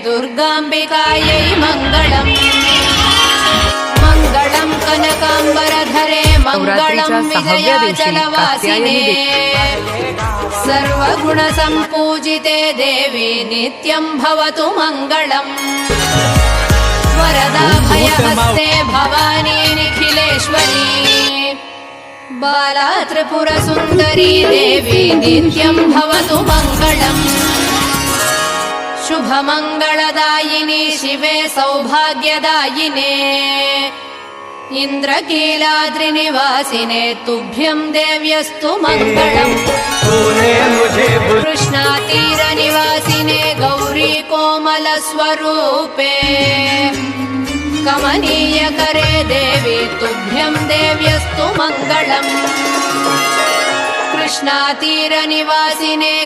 दुर्गाम्बिकायै मङ्गलम् मङ्गलं कनकाम्बरधरे मङ्गलं विजयाचलवासिने सर्वगुणसम्पूजिते देवी नित्यं भवतु मङ्गलम् वरदाभयहस्ते भवानी निखिलेश्वरी बाला त्रिपुरसुन्दरी देवी नित्यं भवतु मङ्गलम् शुभमङ्गलदायिनी शिवे सौभाग्यदायिने इन्द्रकीलाद्रिनिवासिने तुभ्यं देव्यस्तु मङ्गलम् कृष्णातीरनिवासिने गौरी कोमलस्वरूपे कमनीयकरे देवी तुभ्यं देव्यस्तु मङ्गलम् कृष्णातीरनिवासिने